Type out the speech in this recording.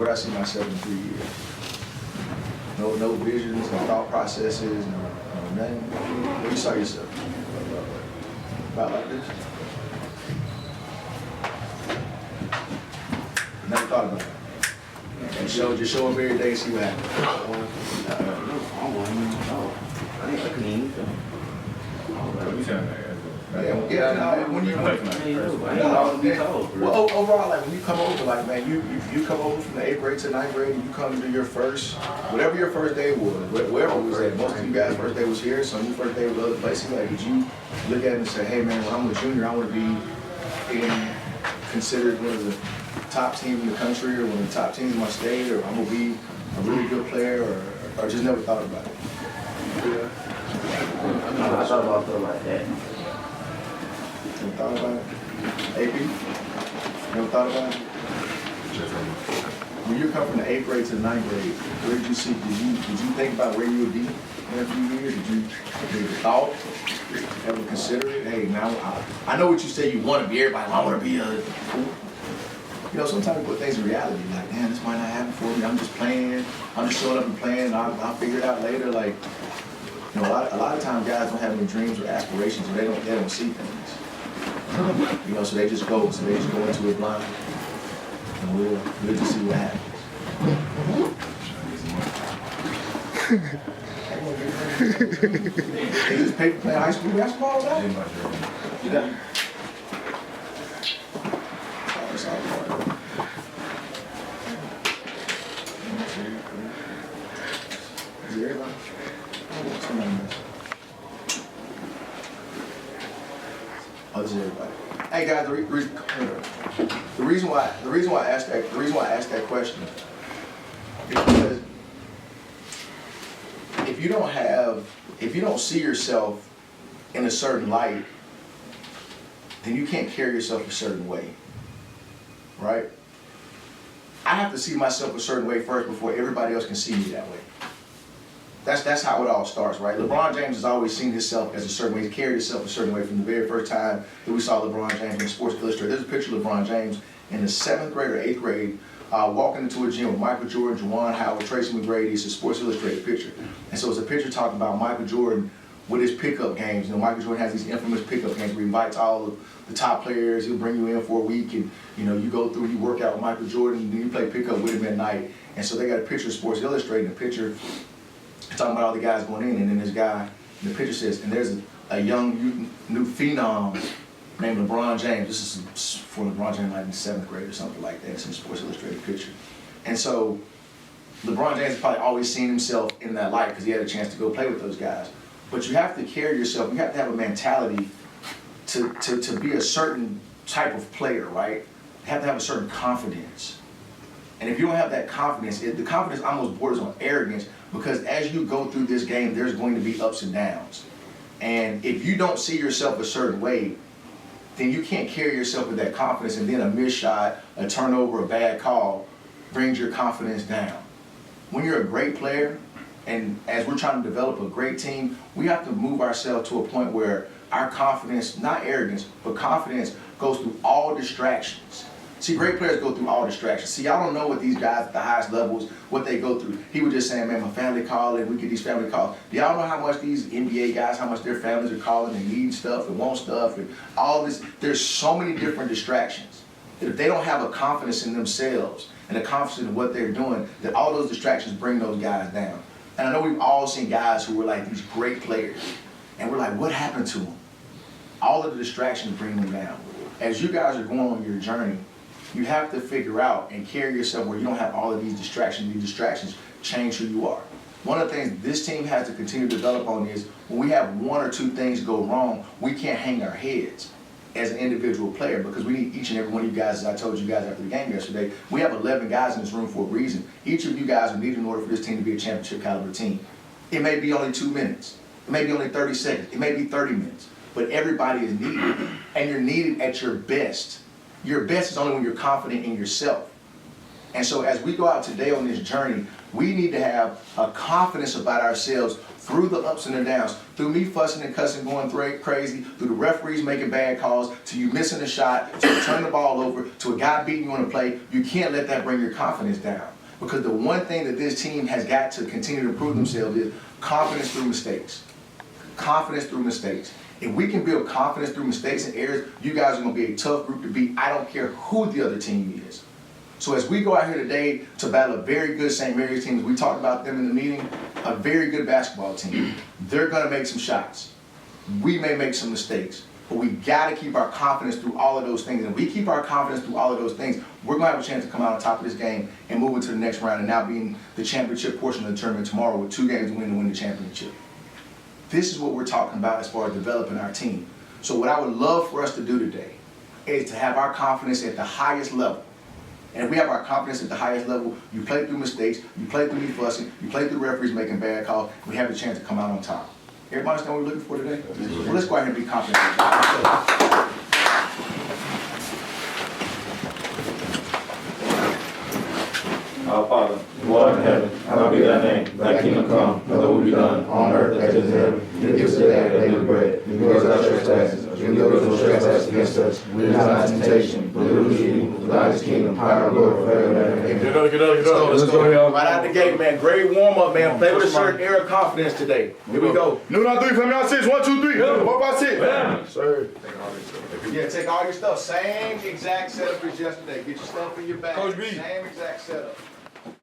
Where I see myself in 3 years. No visions, no thought processes, no nothing. Where you saw yourself? About like this? Never thought about it. And just show up every day and see what happens. Well, overall, like when you come over, like man, you come over from the 8th grade to 9th grade, and you come to your first, whatever your first day was, wherever it was at. Most of you guys' first day was here, some of your first day was other places. Like, did you look at it and say, hey man, when I'm a junior, I want to be considered one of the top teams in the country, or one of the top teams in my state, or I'm gonna be a really good player, or just never thought about it? Yeah. I thought about something like that. Never thought about it? AP? Never thought about it? When you come from the 8th grade to the 9th grade, where did you see, did you think about where you would be in a few years? Did you thought, ever consider it? Hey, now I know what you say you want to be, everybody, I want to be a, you know, sometimes we put things in reality, like, man, this might not happen for me, I'm just playing, I'm just showing up and playing, and I'll figure it out later. Like, you know, a lot of times guys don't have any dreams or aspirations, or they don't see things. You know, so they just go into it blind, and we'll just see what happens. They just pay for playing high school basketball, right? You got it. It's all part. Is there everybody? Somebody missed. Oh, this is everybody. Hey guys, the reason why I asked that question is because if you don't see yourself in a certain light, then you can't carry yourself a certain way, right? I have to see myself a certain way first before everybody else can see me that way. That's how it all starts, right? LeBron James has always seen himself as a certain way. He carried himself a certain way from the very first time that we saw LeBron James in Sports Illustrated. There's a picture of LeBron James in the 7th grade or 8th grade walking into a gym with Michael Jordan, Juwan Howard, Tracy McGrady. It's a Sports Illustrated picture. And so it's a picture talking about Michael Jordan with his pickup games. You know, Michael Jordan has these infamous pickup games where he invites all of the top players. He'll bring you in for a week, and you know, you go through, you work out with Michael Jordan, and then you play pickup with him at night. And so they got a picture of Sports Illustrated, and a picture talking about all the guys going in, and then this guy, the picture says, and there's a young new phenom named LeBron James. This is for LeBron James like in 7th grade or something like that. It's in a Sports Illustrated picture. And so LeBron James has probably always seen himself in that light because he had a chance to go play with those guys. But you have to carry yourself, you have to have a mentality to be a certain type of player, right? You have to have a certain confidence. And if you don't have that confidence, the confidence almost borders on arrogance, because as you go through this game, there's going to be ups and downs. And if you don't see yourself a certain way, then you can't carry yourself with that confidence, and then a missed shot, a turnover, a bad call brings your confidence down. When you're a great player, and as we're trying to develop a great team, we have to move ourselves to a point where our confidence, not arrogance, but confidence goes through all distractions. See, great players go through all distractions. See, y'all don't know what these guys at the highest levels, what they go through. He was just saying, man, my family calling, we get these family calls. Do y'all know how much these NBA guys, how much their families are calling and need stuff and want stuff and all this? There's so many different distractions that if they don't have a confidence in themselves and a confidence in what they're doing, that all those distractions bring those guys down. And I know we've all seen guys who were like these great players, and we're like, what happened to them? All of the distractions bring them down. As you guys are going on your journey, you have to figure out and carry yourself where you don't have all of these distractions. These distractions change who you are. One of the things this team has to continue to develop on is when we have one or two things go wrong, we can't hang our heads as an individual player, because we need each and every one of you guys, as I told you guys after the game yesterday, we have 11 guys in this room for a reason. Each of you guys are needed in order for this team to be a championship caliber team. It may be only 2 minutes. It may be only 30 seconds. It may be 30 minutes. But everybody is needed, and you're needed at your best. Your best is only when you're confident in yourself. And so as we go out today on this journey, we need to have a confidence about ourselves through the ups and the downs, through me fussing and cussing, going crazy, through the referees making bad calls, to you missing a shot, to you turning the ball over, to a guy beating you on a play. You can't let that bring your confidence down. Because the one thing that this team has got to continue to improve themselves is confidence through mistakes. Confidence through mistakes. If we can build confidence through mistakes and errors, you guys are going to be a tough group to beat. I don't care who the other team is. So as we go out here today to battle a very good St. Mary's team, as we talked about them in the meeting, a very good basketball team, they're going to make some shots. We may make some mistakes, but we got to keep our confidence through all of those things. And if we keep our confidence through all of those things, we're going to have a chance to come out on top of this game and move into the next round and now be in the championship portion of the tournament tomorrow with 2 games to win the championship. This is what we're talking about as far as developing our team. So what I would love for us to do today is to have our confidence at the highest level. And if we have our confidence at the highest level, you play through mistakes, you play through me fussing, you play through referees making bad calls, we have the chance to come out on top. Everybody understand what we're looking for today? Well, let's go ahead and be confident. Our Father, who art in heaven, hallowed be thy name. Thy kingdom come, thy will be done, on earth as it is in heaven. Give us today our daily bread. Forgive us our trespasses, as we forgive those who trespass against us. Lead us not into temptation, but deliver us from evil. For thine is the kingdom, power, and glory forever and ever. Amen. Get up. Let's go, y'all. Right out the gate, man. Great warm up, man. Play with a certain air of confidence today. Here we go. Noon on 3, family on 6. 1, 2, 3. 4 by 6. Yeah. Sir. Yeah, take all your stuff. Same exact setup as yesterday. Get your stuff in your bag. Coach B. Same exact setup.